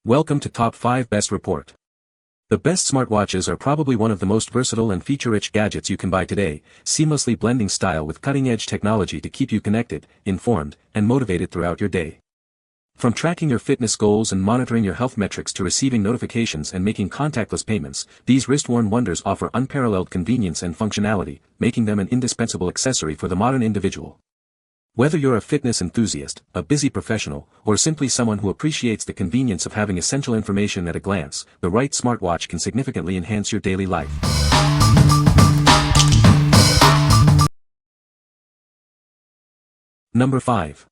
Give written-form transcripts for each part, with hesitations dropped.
Welcome to Top 5 Best Report. The best smartwatches are probably one of the most versatile and feature-rich gadgets you can buy today, seamlessly blending style with cutting-edge technology to keep you connected, informed, and motivated throughout your day. From tracking your fitness goals and monitoring your health metrics to receiving notifications and making contactless payments, these wrist-worn wonders offer unparalleled convenience and functionality, making them an indispensable accessory for the modern individual. Whether you're a fitness enthusiast, a busy professional, or simply someone who appreciates the convenience of having essential information at a glance, the right smartwatch can significantly enhance your daily life. Number 5.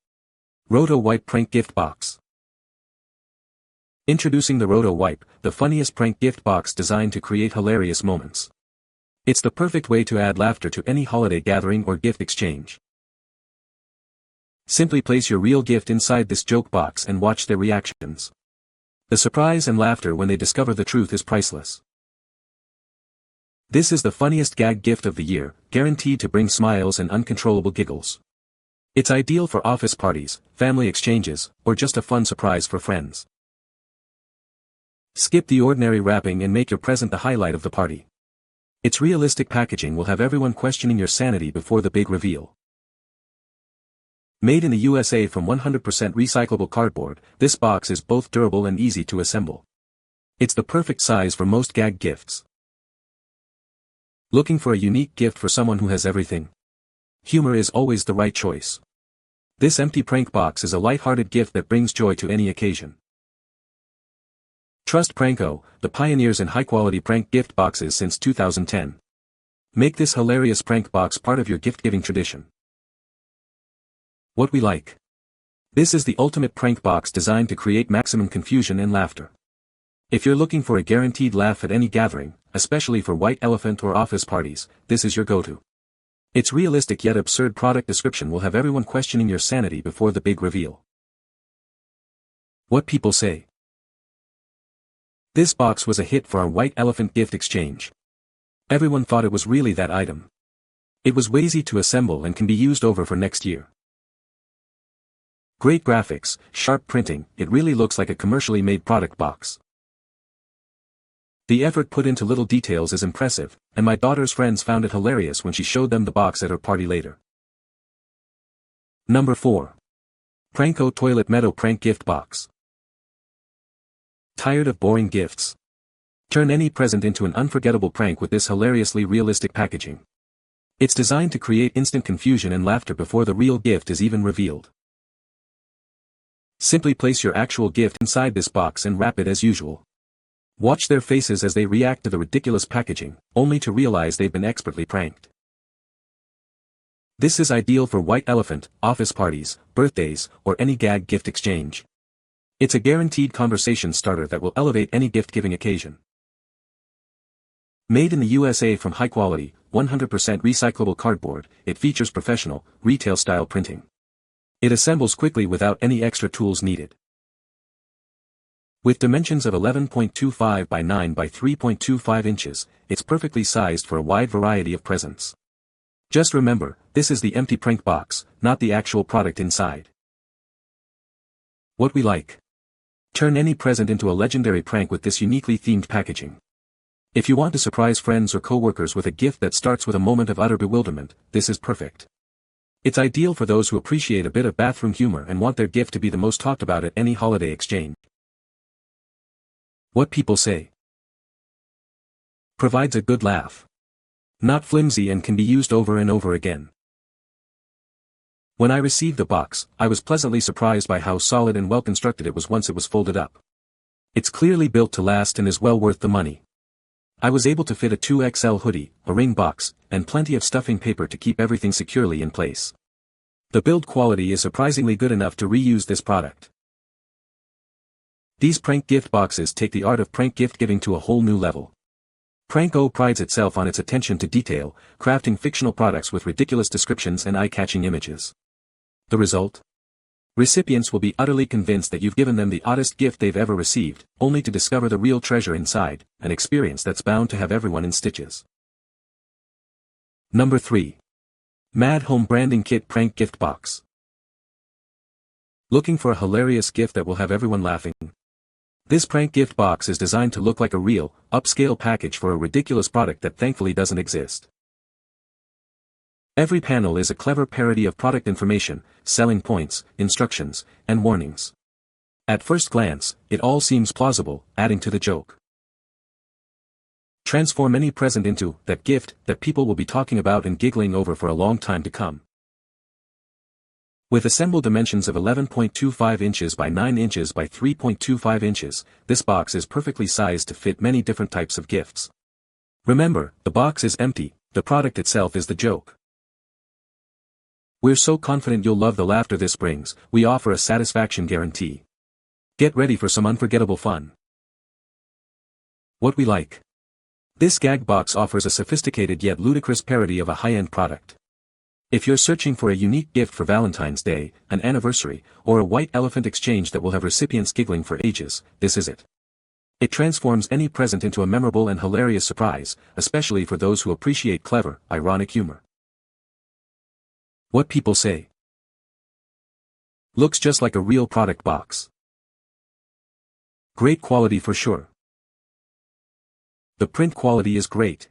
Roto Wipe Prank Gift Box. Introducing the Roto Wipe, the funniest prank gift box designed to create hilarious moments. It's the perfect way to add laughter to any holiday gathering or gift exchange. Simply place your real gift inside this joke box and watch their reactions. The surprise and laughter when they discover the truth is priceless. This is the funniest gag gift of the year, guaranteed to bring smiles and uncontrollable giggles. It's ideal for office parties, family exchanges, or just a fun surprise for friends. Skip the ordinary wrapping and make your present the highlight of the party. Its realistic packaging will have everyone questioning your sanity before the big reveal. Made in the USA from 100% recyclable cardboard, this box is both durable and easy to assemble. It's the perfect size for most gag gifts. Looking for a unique gift for someone who has everything? Humor is always the right choice. This empty prank box is a light-hearted gift that brings joy to any occasion. Trust Pranko, the pioneers in high-quality prank gift boxes since 2010. Make this hilarious prank box part of your gift-giving tradition. What we like. This is the ultimate prank box designed to create maximum confusion and laughter. If you're looking for a guaranteed laugh at any gathering, especially for white elephant or office parties, this is your go-to. Its realistic yet absurd product description will have everyone questioning your sanity before the big reveal. What people say. This box was a hit for our white elephant gift exchange. Everyone thought it was really that item. It was easy to assemble and can be used over for next year. Great graphics, sharp printing, it really looks like a commercially made product box. The effort put into little details is impressive, and my daughter's friends found it hilarious when she showed them the box at her party later. Number 4. Pranko Toilet Meadow Prank Gift Box. Tired of boring gifts? Turn any present into an unforgettable prank with this hilariously realistic packaging. It's designed to create instant confusion and laughter before the real gift is even revealed. Simply place your actual gift inside this box and wrap it as usual. Watch their faces as they react to the ridiculous packaging, only to realize they've been expertly pranked. This is ideal for white elephant, office parties, birthdays, or any gag gift exchange. It's a guaranteed conversation starter that will elevate any gift-giving occasion. Made in the USA from high-quality, 100% recyclable cardboard, it features professional, retail-style printing. It assembles quickly without any extra tools needed. With dimensions of 11.25 by 9 by 3.25 inches, it's perfectly sized for a wide variety of presents. Just remember, this is the empty prank box, not the actual product inside. What we like. Turn any present into a legendary prank with this uniquely themed packaging. If you want to surprise friends or coworkers with a gift that starts with a moment of utter bewilderment, this is perfect. It's ideal for those who appreciate a bit of bathroom humor and want their gift to be the most talked about at any holiday exchange. What people say. Provides a good laugh. Not flimsy and can be used over and over again. When I received the box, I was pleasantly surprised by how solid and well constructed it was once it was folded up. It's clearly built to last and is well worth the money. I was able to fit a 2XL hoodie, a ring box, and plenty of stuffing paper to keep everything securely in place. The build quality is surprisingly good enough to reuse this product. These prank gift boxes take the art of prank gift giving to a whole new level. Pranko prides itself on its attention to detail, crafting fictional products with ridiculous descriptions and eye-catching images. The result? Recipients will be utterly convinced that you've given them the oddest gift they've ever received, only to discover the real treasure inside, an experience that's bound to have everyone in stitches. Number 3. Maad Home Branding Kit Prank Gift Box. Looking for a hilarious gift that will have everyone laughing? This prank gift box is designed to look like a real, upscale package for a ridiculous product that thankfully doesn't exist. Every panel is a clever parody of product information, selling points, instructions, and warnings. At first glance, it all seems plausible, adding to the joke. Transform any present into that gift that people will be talking about and giggling over for a long time to come. With assembled dimensions of 11.25 inches by 9 inches by 3.25 inches, this box is perfectly sized to fit many different types of gifts. Remember, the box is empty, the product itself is the joke. We're so confident you'll love the laughter this brings, we offer a satisfaction guarantee. Get ready for some unforgettable fun. What we like. This gag box offers a sophisticated yet ludicrous parody of a high-end product. If you're searching for a unique gift for Valentine's Day, an anniversary, or a white elephant exchange that will have recipients giggling for ages, this is it. It transforms any present into a memorable and hilarious surprise, especially for those who appreciate clever, ironic humor. What people say. Looks just like a real product box. Great quality for sure. The print quality is great.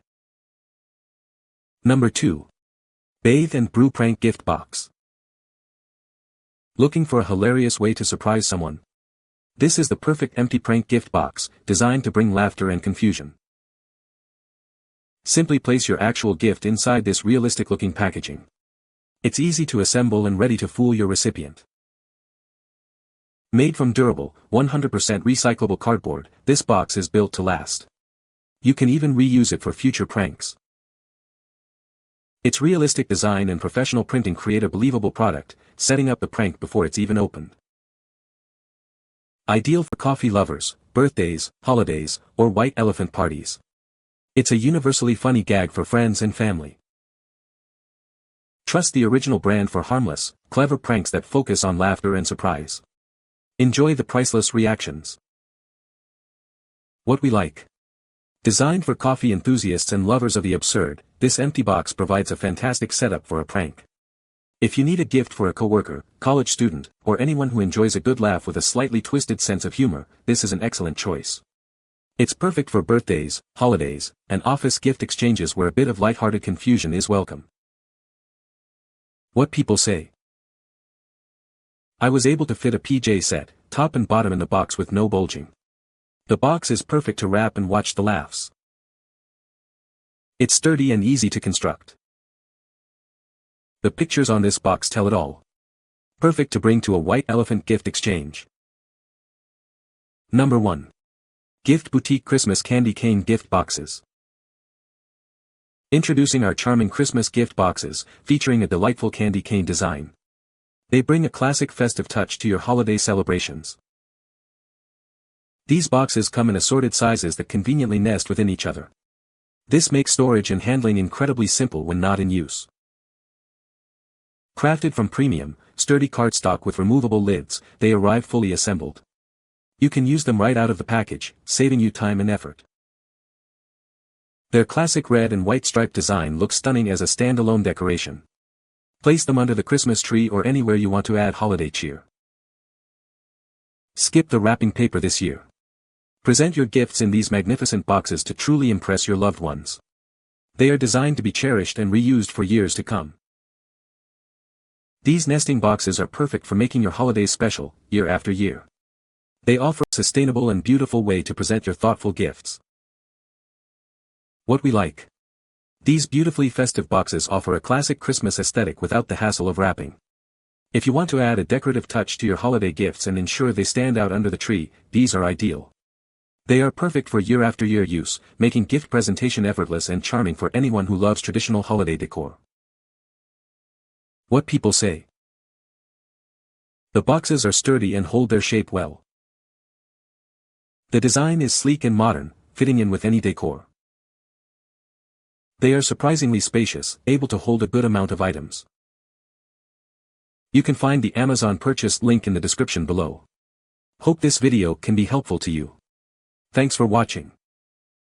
Number 2. Bathe and Brew Prank Gift Box. Looking for a hilarious way to surprise someone? This is the perfect empty prank gift box, designed to bring laughter and confusion. Simply place your actual gift inside this realistic-looking packaging. It's easy to assemble and ready to fool your recipient. Made from durable, 100% recyclable cardboard, this box is built to last. You can even reuse it for future pranks. Its realistic design and professional printing create a believable product, setting up the prank before it's even opened. Ideal for coffee lovers, birthdays, holidays, or white elephant parties. It's a universally funny gag for friends and family. Trust the original brand for harmless, clever pranks that focus on laughter and surprise. Enjoy the priceless reactions. What we like. Designed for coffee enthusiasts and lovers of the absurd, this empty box provides a fantastic setup for a prank. If you need a gift for a coworker, college student, or anyone who enjoys a good laugh with a slightly twisted sense of humor, this is an excellent choice. It's perfect for birthdays, holidays, and office gift exchanges where a bit of lighthearted confusion is welcome. What people say. I was able to fit a PJ set, top and bottom in the box with no bulging. The box is perfect to wrap and watch the laughs. It's sturdy and easy to construct. The pictures on this box tell it all. Perfect to bring to a white elephant gift exchange. Number 1. Gift Boutique Christmas Candy Cane Gift Boxes. Introducing our charming Christmas gift boxes, featuring a delightful candy cane design. They bring a classic festive touch to your holiday celebrations. These boxes come in assorted sizes that conveniently nest within each other. This makes storage and handling incredibly simple when not in use. Crafted from premium, sturdy cardstock with removable lids, they arrive fully assembled. You can use them right out of the package, saving you time and effort. Their classic red and white striped design looks stunning as a standalone decoration. Place them under the Christmas tree or anywhere you want to add holiday cheer. Skip the wrapping paper this year. Present your gifts in these magnificent boxes to truly impress your loved ones. They are designed to be cherished and reused for years to come. These nesting boxes are perfect for making your holidays special, year after year. They offer a sustainable and beautiful way to present your thoughtful gifts. What we like. These beautifully festive boxes offer a classic Christmas aesthetic without the hassle of wrapping. If you want to add a decorative touch to your holiday gifts and ensure they stand out under the tree, these are ideal. They are perfect for year after year use, making gift presentation effortless and charming for anyone who loves traditional holiday decor. What people say. The boxes are sturdy and hold their shape well. The design is sleek and modern, fitting in with any decor. They are surprisingly spacious, able to hold a good amount of items. You can find the Amazon purchase link in the description below. Hope this video can be helpful to you. Thanks for watching.